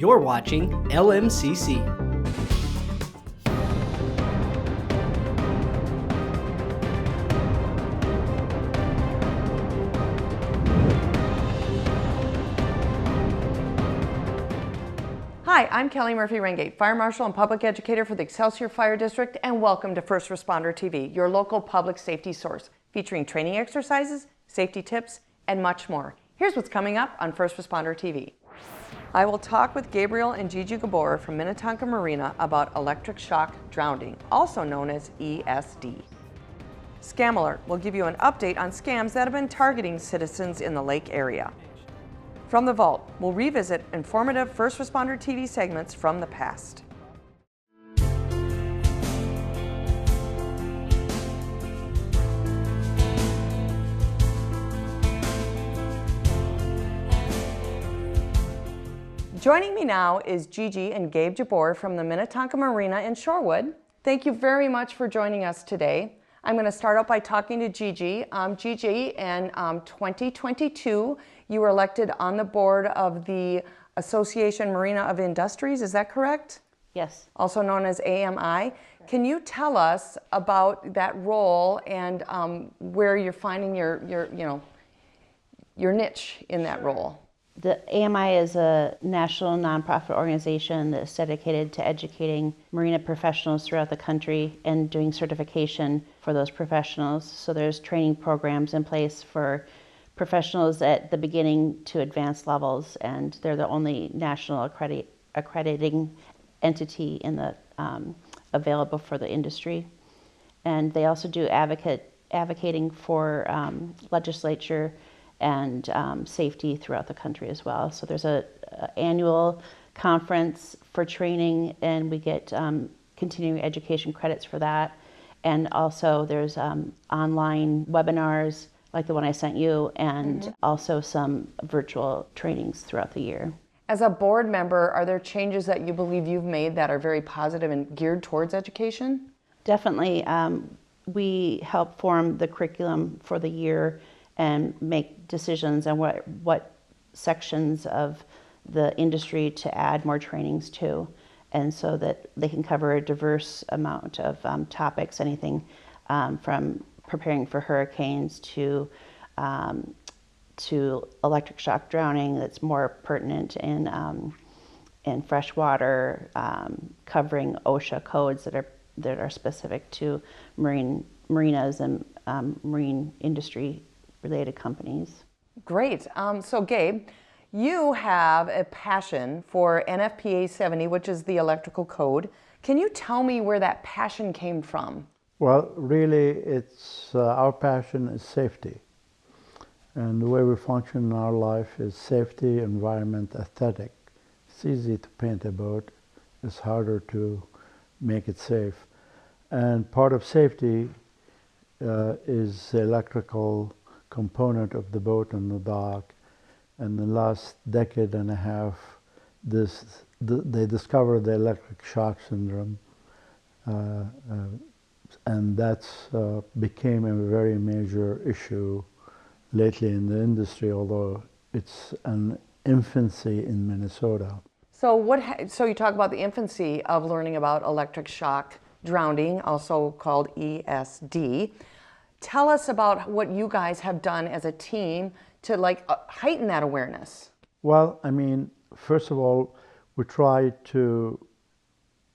You're watching LMCC. Hi, I'm Kellie Murphy-Ringate, Fire Marshal and Public Educator for the Excelsior Fire District, and welcome to First Responder TV, your local public safety source, featuring training exercises, safety tips, and much more. Here's what's coming up on First Responder TV. I will talk with Gabriel and Gigi Jabbour from Minnetonka Marina about electric shock drowning, also known as ESD. Scam Alert will give you an update on scams that have been targeting citizens in the lake area. From the Vault, we'll revisit informative First Responder TV segments from the past. Joining me now is Gigi and Gabe Jabbour from the Minnetonka Marina in Shorewood. Thank you very much for joining us today. I'm going to start out by talking to Gigi. Gigi, in 2022, you were elected on the board of the Association Marina of Industries, is that correct? Yes. Also known as AMI. Can you tell us about that role and where you're finding your niche in that role? The AMI is a national nonprofit organization that's dedicated to educating marina professionals throughout the country and doing certification for those professionals. So there's training programs in place for professionals at the beginning to advanced levels, and they're the only national accrediting entity in the available for the industry. And they also do advocating for legislature and safety throughout the country as well. So there's a annual conference for training, and we get continuing education credits for that. And also there's online webinars like the one I sent you, and also some virtual trainings throughout the year. As a board member, are there changes that you believe you've made that are very positive and geared towards education? Definitely. We help form the curriculum for the year and make decisions on what sections of the industry to add more trainings to, and so that they can cover a diverse amount of topics, anything from preparing for hurricanes to electric shock drowning that's more pertinent in freshwater, covering OSHA codes that are specific to marinas and marine industry related companies. Great. So Gabe, you have a passion for NFPA 70, which is the electrical code. Can you tell me where that passion came from? Well, really, it's our passion is safety. And the way we function in our life is safety, environment, aesthetic. It's easy to paint a boat. It's harder to make it safe. And part of safety is the electrical component of the boat and the dock. And the last decade and a half, they discovered the electric shock syndrome, and that's became a very major issue lately in the industry, although it's an infancy in Minnesota. So so you talk about the infancy of learning about electric shock drowning, also called ESD. Tell us about what you guys have done as a team to heighten that awareness. Well, I mean, first of all, we try to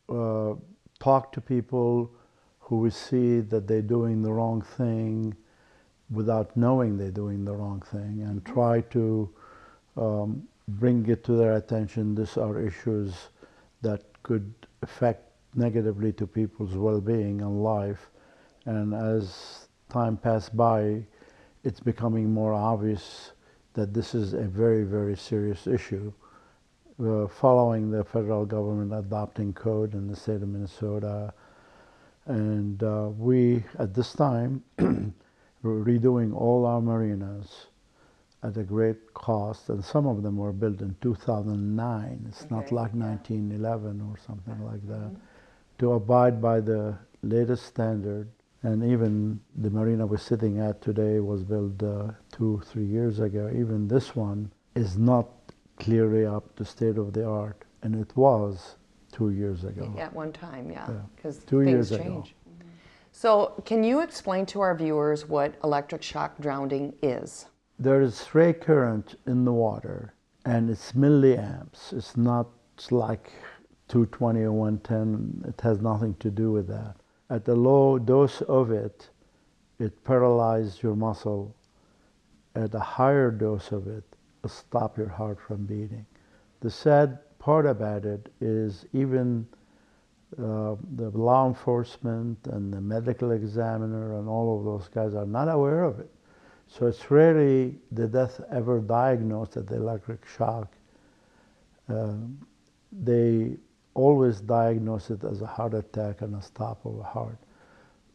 talk to people who we see that they're doing the wrong thing without knowing they're doing the wrong thing, and try to bring it to their attention. These are issues that could affect negatively to people's well-being and life. And as time passed by, it's becoming more obvious that this is a very, very serious issue. Following the federal government adopting code in the state of Minnesota, and we, at this time, we're redoing all our marinas at a great cost, and some of them were built in 2009. It's not like 1911 or something like that, to abide by the latest standard. And even the marina we're sitting at today was built 2-3 years ago. Even this one is not clearly up to state of the art. and it was 2 years ago. At one time, yeah, because 2 things years ago. change. So can you explain to our viewers what electric shock drowning is? There is stray current in the water, and it's milliamps. It's not like 220 or 110. It has nothing to do with that. At the low dose of it, it paralyzes your muscle. At a higher dose of it, it'll stop your heart from beating. The sad part about it is even the law enforcement and the medical examiner and all of those guys are not aware of it. So it's rarely the death ever diagnosed at the electric shock. They always diagnose it as a heart attack and a stop of a heart.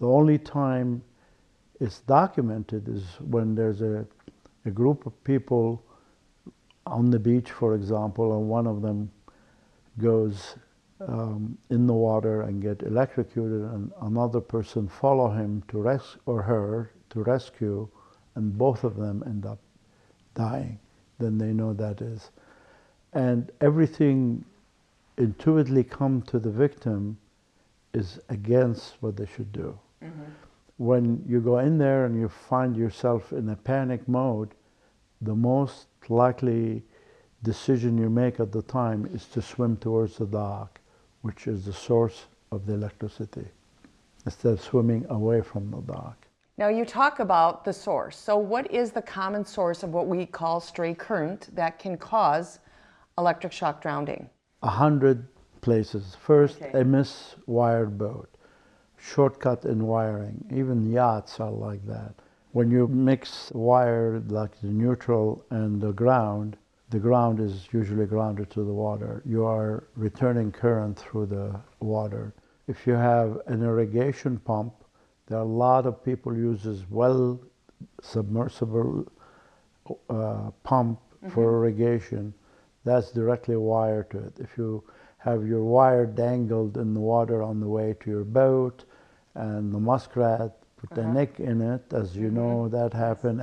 The only time it's documented is when there's a group of people on the beach, for example, and one of them goes in the water and get electrocuted, and another person follow him to or her to rescue, and both of them end up dying. Then they know that is. And everything intuitively come to the victim is against what they should do. When you go in there and you find yourself in a panic mode, the most likely decision you make at the time is to swim towards the dock, which is the source of the electricity, instead of swimming away from the dock. Now you talk about the source. So what is the common source of what we call stray current that can cause electric shock drowning? 100 places. First, a miswired boat, shortcut in wiring. Even yachts are like that. When you mix wire like the neutral and the ground is usually grounded to the water. You are returning current through the water. If you have an irrigation pump, there are a lot of people uses well submersible pump for irrigation. That's directly wired to it. If you have your wire dangled in the water on the way to your boat, and the muskrat put a nick in it, as you know, that happened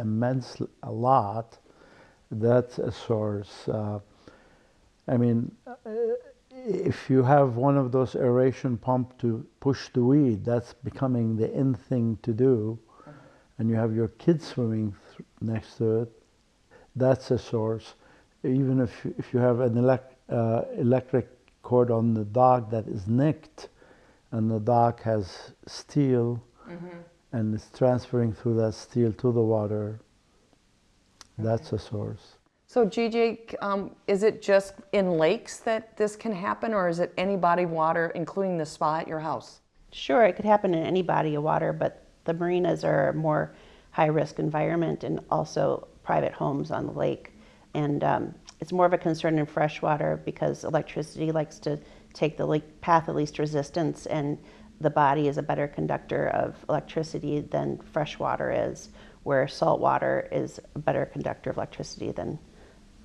a lot. That's a source. I mean, if you have one of those aeration pump to push the weed, that's becoming the in thing to do, and you have your kids swimming next to it, that's a source. Even if you have an electric cord on the dock that is nicked, and the dock has steel, and it's transferring through that steel to the water, that's a source. So Gigi, is it just in lakes that this can happen, or is it any body of water, including the spa at your house? Sure, it could happen in any body of water, but the marinas are a more high-risk environment and also private homes on the lake. And it's more of a concern in freshwater because electricity likes to take the path of least resistance, and the body is a better conductor of electricity than freshwater is, where salt water is a better conductor of electricity than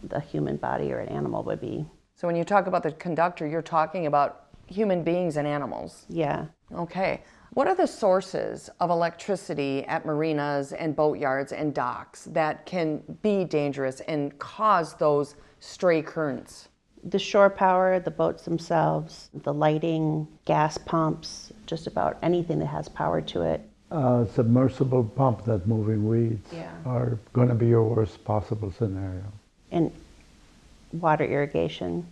the human body or an animal would be. So when you talk about the conductor, you're talking about human beings and animals. Yeah. Okay. What are the sources of electricity at marinas and boatyards and docks that can be dangerous and cause those stray currents? The shore power, the boats themselves, the lighting, gas pumps, just about anything that has power to it. Submersible pump that moving weeds are going to be your worst possible scenario. And water irrigation.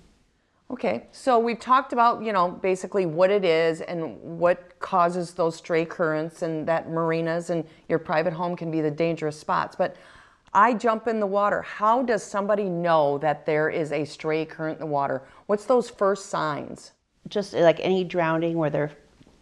Okay, so we've talked about, basically what it is and what causes those stray currents, and that marinas and your private home can be the dangerous spots. But I jump in the water. How does somebody know that there is a stray current in the water? What's those first signs? Just like any drowning where they're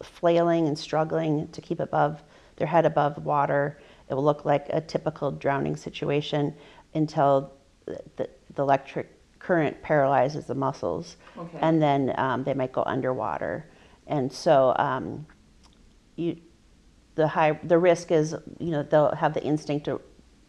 flailing and struggling to keep their head above water. It will look like a typical drowning situation until the electric current paralyzes the muscles, and then they might go underwater. And so the risk is, they'll have the instinct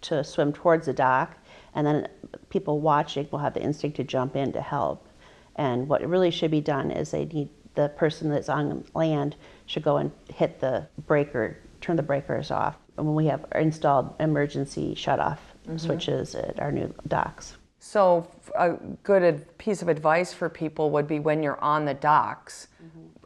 to swim towards the dock, and then people watching will have the instinct to jump in to help. And what really should be done is the person that's on land should go and hit the breaker, turn the breakers off. And when we have installed emergency shut-off switches at our new docks. So a good piece of advice for people would be when you're on the docks,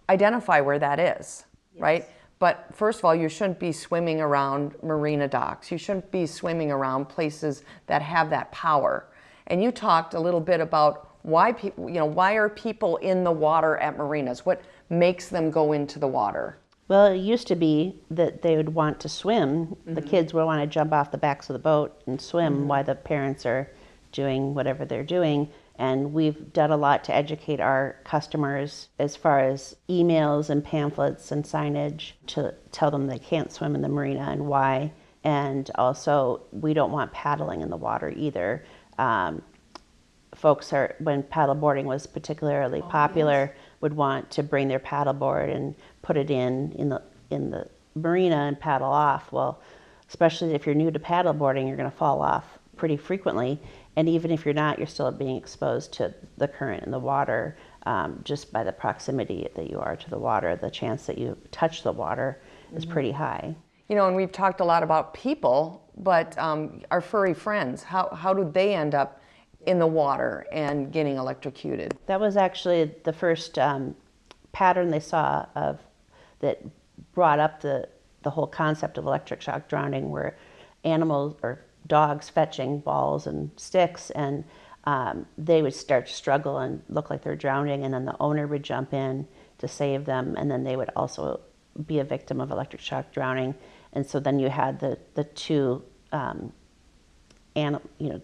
identify where that is, right? But first of all, you shouldn't be swimming around marina docks. You shouldn't be swimming around places that have that power. And you talked a little bit about why people, why are people in the water at marinas? What makes them go into the water? Well, it used to be that they would want to swim. The kids would want to jump off the backs of the boat and swim while the parents are doing whatever they're doing. And we've done a lot to educate our customers as far as emails and pamphlets and signage to tell them they can't swim in the marina and why. And also, we don't want paddling in the water either. Folks when paddleboarding was particularly popular, would want to bring their paddleboard and put it in the marina and paddle off. Well, especially if you're new to paddleboarding, you're going to fall off pretty frequently. And even if you're not, you're still being exposed to the current in the water just by the proximity that you are to the water. The chance that you touch the water is pretty high. And we've talked a lot about people, but our furry friends, how do they end up in the water and getting electrocuted? That was actually the first pattern they saw of that brought up the whole concept of electric shock drowning, where animals or dogs fetching balls and sticks, and they would start to struggle and look like they're drowning, and then the owner would jump in to save them, and then they would also be a victim of electric shock drowning. And so then you had the two the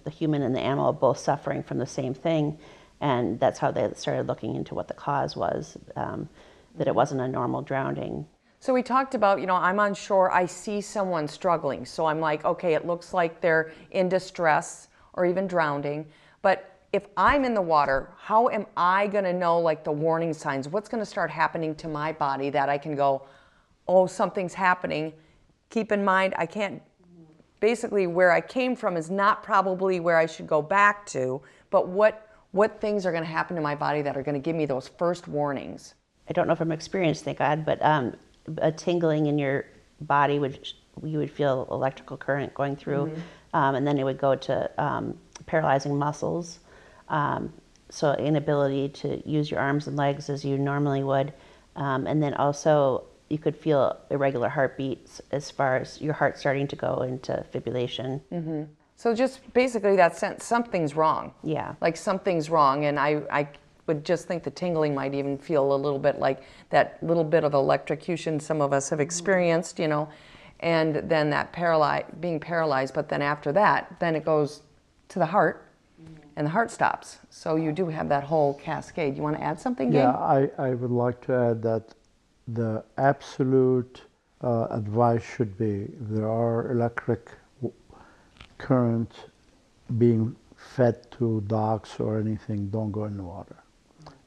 human and the animal both suffering from the same thing, and that's how they started looking into what the cause was, that it wasn't a normal drowning. So we talked about, I'm on shore, I see someone struggling, so I'm like, okay, it looks like they're in distress or even drowning, but if I'm in the water, how am I going to know like the warning signs? What's going to start happening to my body that I can go, oh, something's happening? Keep in mind, I can't, basically where I came from is not probably where I should go back to, but what things are going to happen to my body that are going to give me those first warnings? I don't know from experience, thank God, but a tingling in your body you would feel electrical current going through, and then it would go to paralyzing muscles, so inability to use your arms and legs as you normally would, and then also you could feel irregular heartbeats as far as your heart starting to go into fibrillation. So just basically that sense, something's wrong. Yeah. Like something's wrong, and I would just think the tingling might even feel a little bit like that little bit of electrocution some of us have experienced, and then that being paralyzed, but then after that, then it goes to the heart, and the heart stops. So you do have that whole cascade. You want to add something, Gabe? Yeah, I would like to add that the absolute advice should be, if there are electric current being fed to docks or anything, don't go in the water.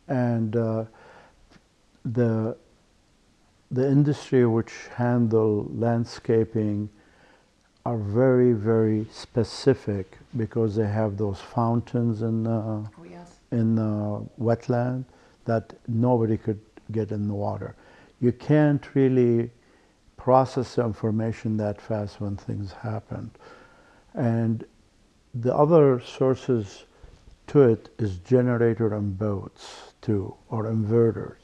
And the industry which handle landscaping are very, very specific because they have those fountains in wetland that nobody could get in the water. You can't really process the information that fast when things happen. And the other sources to it is generator on boats too, or inverters.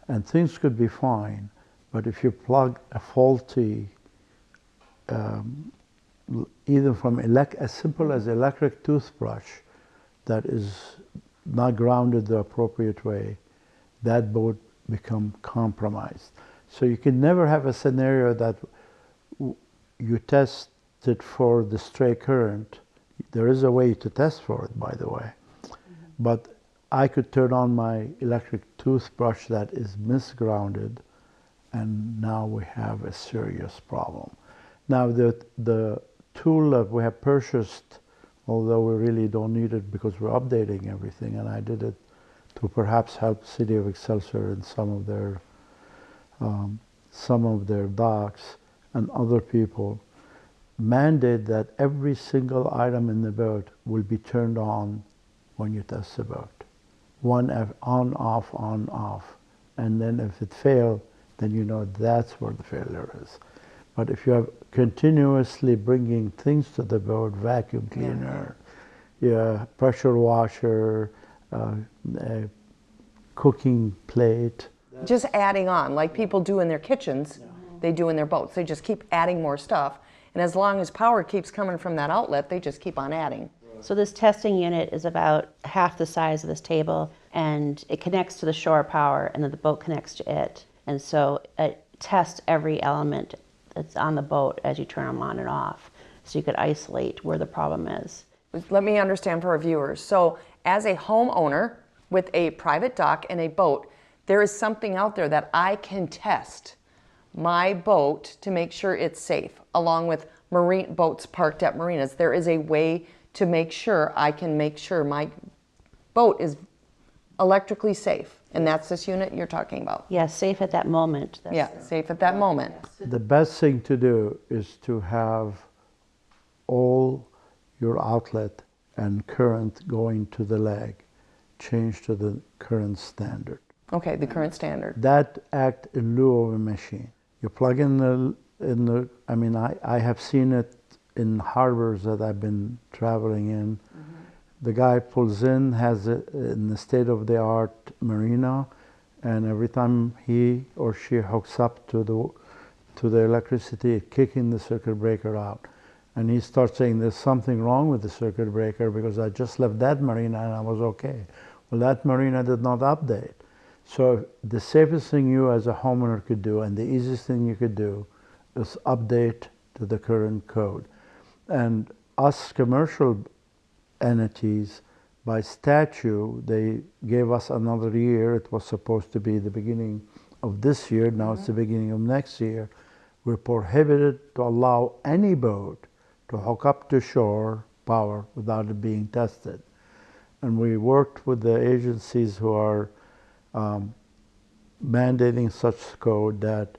And things could be fine, but if you plug a faulty, either from as simple as electric toothbrush that is not grounded the appropriate way, that boat become compromised. So you can never have a scenario that you test it for the stray current. There is a way to test for it, by the way. But I could turn on my electric toothbrush that is misgrounded, and now we have a serious problem. Now the tool that we have purchased, although we really don't need it because we're updating everything, and I did it to perhaps help City of Excelsior in some of their docks, and other people mandate that every single item in the boat will be turned on when you test the boat. On, off. And then if it fails, then you know that's where the failure is. But if you have continuously bringing things to the boat, vacuum cleaner, yeah, pressure washer, a cooking plate. Just adding on, like people do in their kitchens, they do in their boats. They just keep adding more stuff. And as long as power keeps coming from that outlet, they just keep on adding. So this testing unit is about half the size of this table, and it connects to the shore power, and then the boat connects to it. And so it tests every element that's on the boat as you turn them on and off, so you could isolate where the problem is. Let me understand for our viewers. So as a homeowner with a private dock and a boat, there is something out there that I can test my boat to make sure it's safe, along with marine boats parked at marinas. There is a way to make sure I can make sure my boat is electrically safe. And that's this unit you're talking about. Yeah, safe at that moment. Safe at that moment. The best thing to do is to have all your outlet and current going to the leg changed to the current standard. Okay, the current standard. That act in lieu of a machine. You plug in the I mean, I have seen it in harbors that I've been traveling in. The guy pulls in, has it in the state-of-the-art marina, and every time he or she hooks up to the electricity, kicking the circuit breaker out. And he starts saying there's something wrong with the circuit breaker because I just left that marina and I was okay. Well, that marina did not update. So the safest thing you as a homeowner could do, and the easiest thing you could do, is update to the current code. And us commercial entities, by statute, they gave us another year. It was supposed to be the beginning of this year. Now it's the beginning of next year. We're prohibited to allow any boat to hook up to shore power without it being tested. And we worked with the agencies who are mandating such code that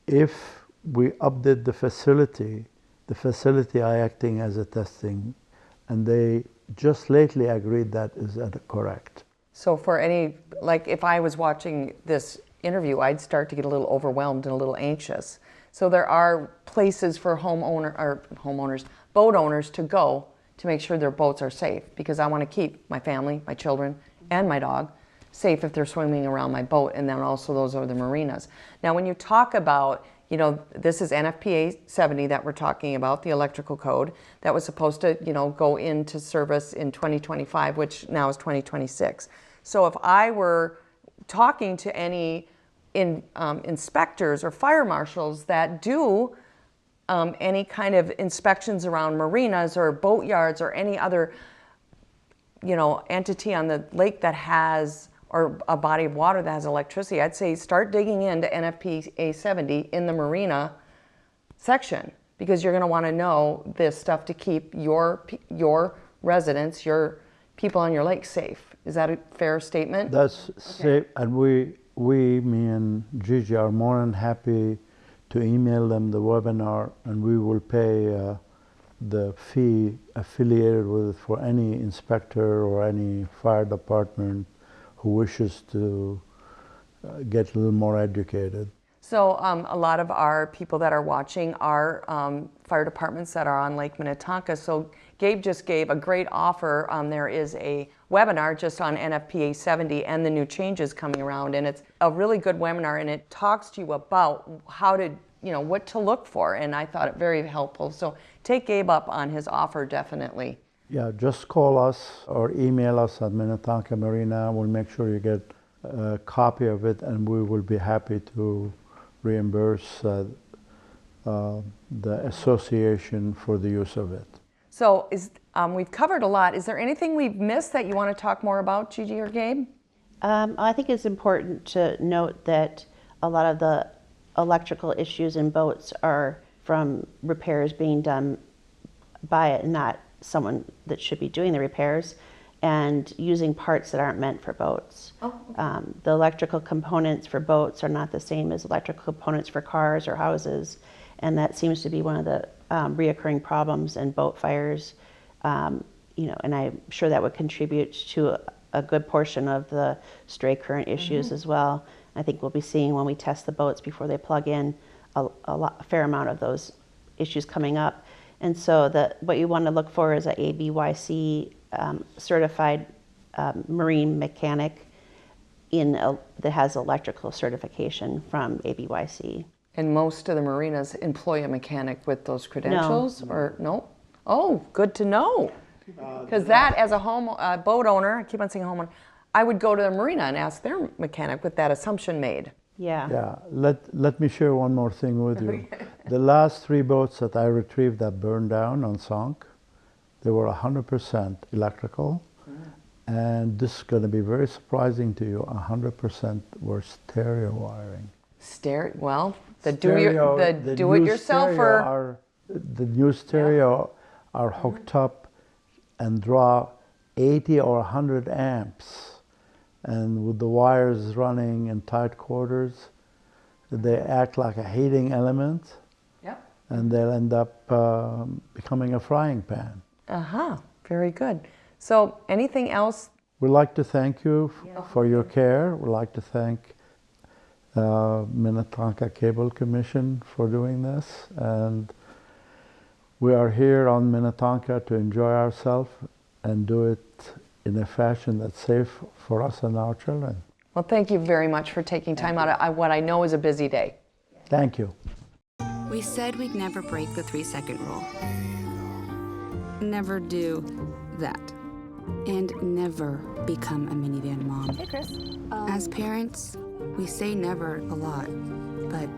if we update the facility acting as a testing, and they just lately agreed that is correct. So for any, like if I was watching this interview, I'd start to get a little overwhelmed and a little anxious. So there are places for boat owners to go to make sure their boats are safe, because I want to keep my family, my children, and my dog safe if they're swimming around my boat, and then also those are the marinas. Now when you talk about, you know, this is NFPA 70 that we're talking about, the electrical code, that was supposed to, you know, go into service in 2025, which now is 2026. So if I were talking to any inspectors or fire marshals that do any kind of inspections around marinas or boat yards or any other, you know, entity on the lake that has, or a body of water that has electricity, I'd say start digging into NFPA 70 in the marina section, because you're going to want to know this stuff to keep your residents, your people on your lake safe. Is that a fair statement? That's safe, and we, me and Gigi, are more than happy to email them the webinar, and we will pay the fee affiliated with it for any inspector or any fire department who wishes to get a little more educated. So a lot of our people that are watching are fire departments that are on Lake Minnetonka. So Gabe just gave a great offer. There is a webinar just on NFPA 70 and the new changes coming around, and it's a really good webinar, and it talks to you about how to, you know, what to look for, and I thought it very helpful. So take Gabe up on his offer, definitely. Yeah, just call us or email us at Minnetonka Marina. We'll make sure you get a copy of it, and we will be happy to reimburse the association for the use of it. So we've covered a lot. Is there anything we've missed that you want to talk more about, Gigi or Gabe? I think it's important to note that a lot of the electrical issues in boats are from repairs being done by it, not someone that should be doing the repairs, and using parts that aren't meant for boats. Oh, okay. The electrical components for boats are not the same as electrical components for cars or houses, and that seems to be one of the reoccurring problems in boat fires. You know, and I'm sure that would contribute to a good portion of the stray current issues as well. I think we'll be seeing, when we test the boats before they plug in, a fair amount of those issues coming up. And so what you want to look for is a ABYC certified marine mechanic that has electrical certification from ABYC. And most of the marinas employ a mechanic with those credentials, or no? Oh, good to know. Because that, as a boat owner, I keep on saying homeowner, I would go to the marina and ask their mechanic with that assumption made. Yeah. Yeah, let me share one more thing with you. The last 3 boats that I retrieved that burned down and sunk, they were 100% electrical. And this is going to be very surprising to you, 100% were stereo wiring. Well, the The do-it-yourselfer. The new stereo are hooked up and draw 80 or 100 amps. And with the wires running in tight quarters, they act like a heating element. Yep. And they'll end up becoming a frying pan. Very good. So anything else? We'd like to thank you for your care. We'd like to thank Minnetonka Cable Commission for doing this. And we are here on Minnetonka to enjoy ourselves and do it in a fashion that's safe for us and our children. Well, thank you very much for taking time out of what I know is a busy day. Thank you. We said we'd never break the 3-second rule. Never do that. And never become a minivan mom. Hey, Chris. As parents, we say never a lot, but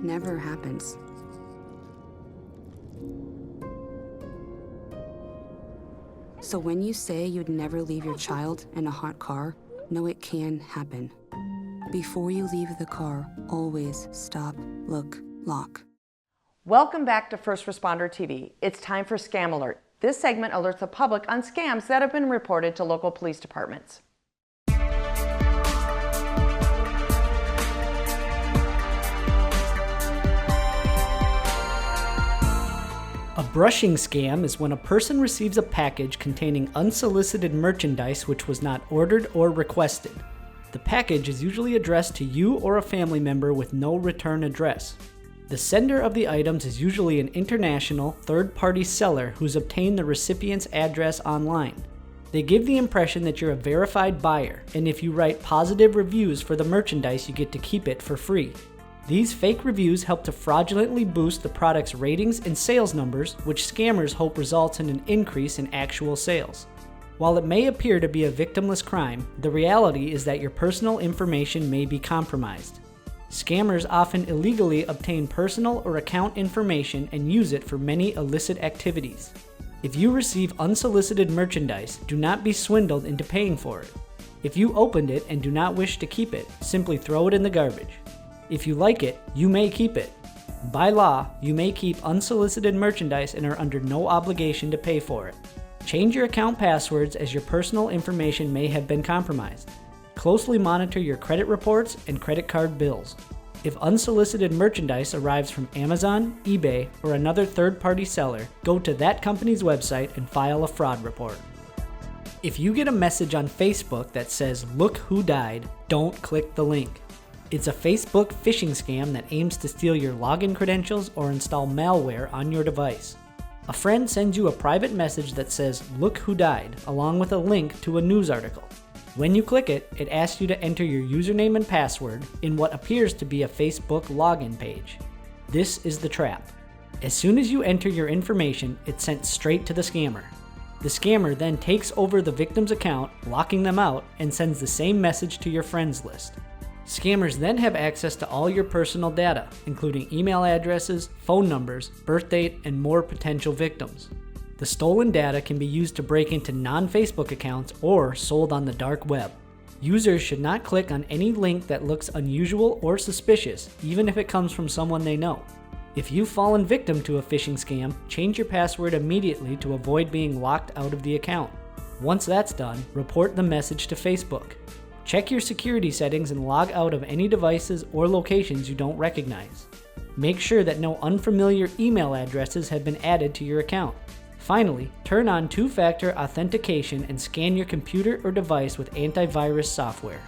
never happens. So when you say you'd never leave your child in a hot car, know it can happen. Before you leave the car, always stop, look, lock. Welcome back to First Responder TV. It's time for Scam Alert. This segment alerts the public on scams that have been reported to local police departments. A brushing scam is when a person receives a package containing unsolicited merchandise which was not ordered or requested. The package is usually addressed to you or a family member with no return address. The sender of the items is usually an international, third-party seller who's obtained the recipient's address online. They give the impression that you're a verified buyer, and if you write positive reviews for the merchandise, you get to keep it for free. These fake reviews help to fraudulently boost the product's ratings and sales numbers, which scammers hope results in an increase in actual sales. While it may appear to be a victimless crime, the reality is that your personal information may be compromised. Scammers often illegally obtain personal or account information and use it for many illicit activities. If you receive unsolicited merchandise, do not be swindled into paying for it. If you opened it and do not wish to keep it, simply throw it in the garbage. If you like it, you may keep it. By law, you may keep unsolicited merchandise and are under no obligation to pay for it. Change your account passwords as your personal information may have been compromised. Closely monitor your credit reports and credit card bills. If unsolicited merchandise arrives from Amazon, eBay, or another third-party seller, go to that company's website and file a fraud report. If you get a message on Facebook that says, "Look who died," don't click the link. It's a Facebook phishing scam that aims to steal your login credentials or install malware on your device. A friend sends you a private message that says, "Look who died," along with a link to a news article. When you click it, it asks you to enter your username and password in what appears to be a Facebook login page. This is the trap. As soon as you enter your information, it's sent straight to the scammer. The scammer then takes over the victim's account, locking them out, and sends the same message to your friends list. Scammers then have access to all your personal data, including email addresses, phone numbers, birth date, and more potential victims. The stolen data can be used to break into non-Facebook accounts or sold on the dark web. Users should not click on any link that looks unusual or suspicious, even if it comes from someone they know. If you've fallen victim to a phishing scam, change your password immediately to avoid being locked out of the account. Once that's done, report the message to Facebook. Check your security settings and log out of any devices or locations you don't recognize. Make sure that no unfamiliar email addresses have been added to your account. Finally, turn on two-factor authentication and scan your computer or device with antivirus software.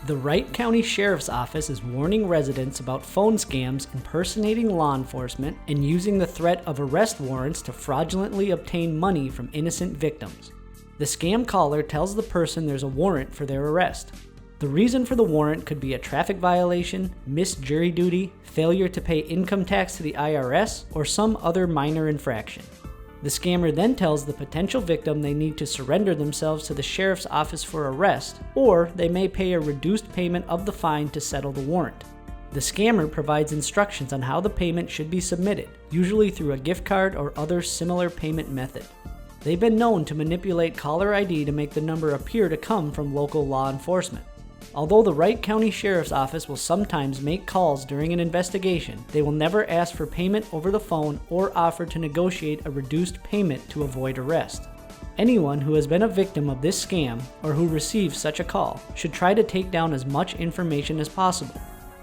The Wright County Sheriff's Office is warning residents about phone scams impersonating law enforcement and using the threat of arrest warrants to fraudulently obtain money from innocent victims. The scam caller tells the person there's a warrant for their arrest. The reason for the warrant could be a traffic violation, missed jury duty, failure to pay income tax to the IRS, or some other minor infraction. The scammer then tells the potential victim they need to surrender themselves to the sheriff's office for arrest, or they may pay a reduced payment of the fine to settle the warrant. The scammer provides instructions on how the payment should be submitted, usually through a gift card or other similar payment method. They've been known to manipulate caller ID to make the number appear to come from local law enforcement. Although the Wright County Sheriff's Office will sometimes make calls during an investigation, they will never ask for payment over the phone or offer to negotiate a reduced payment to avoid arrest. Anyone who has been a victim of this scam or who receives such a call should try to take down as much information as possible.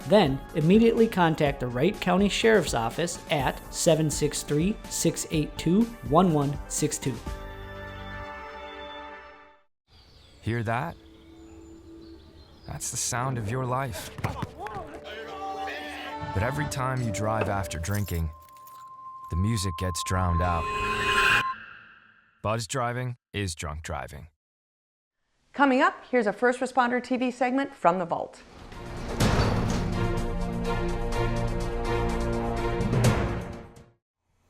Then, immediately contact the Wright County Sheriff's Office at 763-682-1162. Hear that? That's the sound of your life. But every time you drive after drinking, the music gets drowned out. Buzz driving is drunk driving. Coming up, here's a First Responder TV segment from the vault.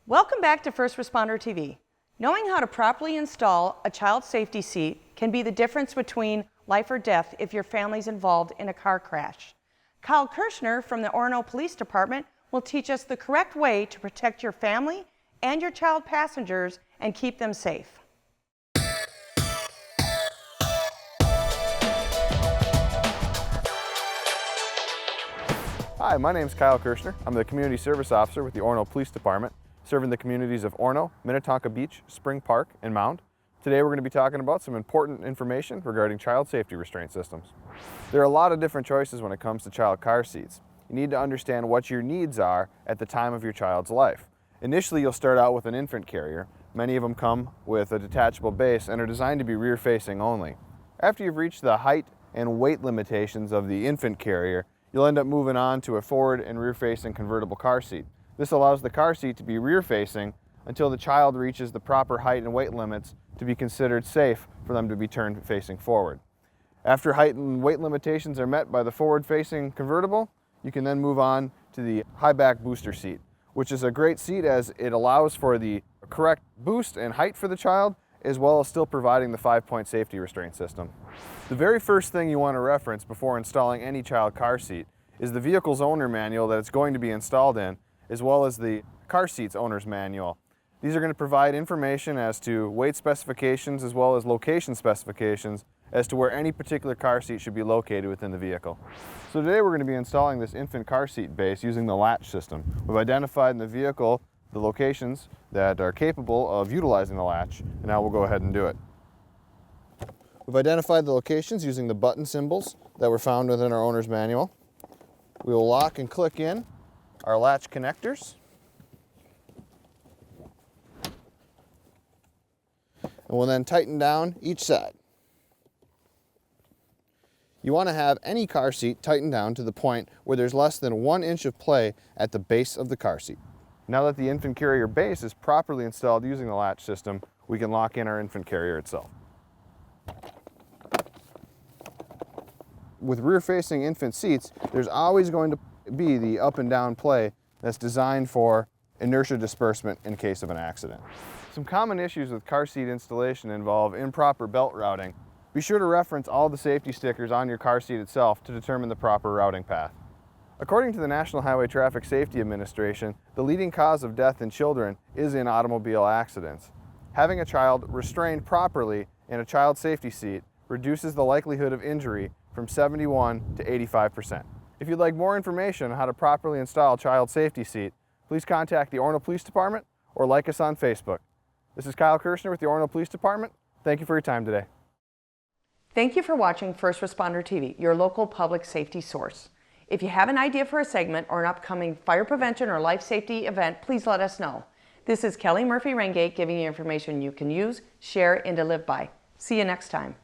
Welcome back to First Responder TV. Knowing how to properly install a child safety seat can be the difference between life or death if your family's involved in a car crash. Kyle Kirshner from the Orono Police Department will teach us the correct way to protect your family and your child passengers and keep them safe. Hi, my name is Kyle Kirshner. I'm the Community Service Officer with the Orono Police Department, serving the communities of Orono, Minnetonka Beach, Spring Park, and Mound. Today we're going to be talking about some important information regarding child safety restraint systems. There are a lot of different choices when it comes to child car seats. You need to understand what your needs are at the time of your child's life. Initially, you'll start out with an infant carrier. Many of them come with a detachable base and are designed to be rear-facing only. After you've reached the height and weight limitations of the infant carrier, you'll end up moving on to a forward and rear-facing convertible car seat. This allows the car seat to be rear-facing until the child reaches the proper height and weight limits to be considered safe for them to be turned facing forward. After height and weight limitations are met by the forward-facing convertible, you can then move on to the high-back booster seat, which is a great seat as it allows for the correct boost and height for the child, as well as still providing the 5-point safety restraint system. The very first thing you want to reference before installing any child car seat is the vehicle's owner manual that it's going to be installed in, as well as the car seat's owner's manual. These are going to provide information as to weight specifications as well as location specifications as to where any particular car seat should be located within the vehicle. So today we're going to be installing this infant car seat base using the latch system. We've identified in the vehicle the locations that are capable of utilizing the latch, and now we'll go ahead and do it. We've identified the locations using the button symbols that were found within our owner's manual. We will lock and click in our latch connectors. And we'll then tighten down each side. You want to have any car seat tightened down to the point where there's less than 1 inch of play at the base of the car seat. Now that the infant carrier base is properly installed using the latch system, we can lock in our infant carrier itself. With rear-facing infant seats, there's always going to be the up and down play that's designed for inertia disbursement in case of an accident. Some common issues with car seat installation involve improper belt routing. Be sure to reference all the safety stickers on your car seat itself to determine the proper routing path. According to the National Highway Traffic Safety Administration, the leading cause of death in children is in automobile accidents. Having a child restrained properly in a child safety seat reduces the likelihood of injury from 71 to 85%. If you'd like more information on how to properly install a child safety seat, please contact the Orono Police Department or like us on Facebook. This is Kyle Kirshner with the Orono Police Department. Thank you for your time today. Thank you for watching First Responder TV, your local public safety source. If you have an idea for a segment or an upcoming fire prevention or life safety event, please let us know. This is Kellie Murphy-Ringate giving you information you can use, share, and to live by. See you next time.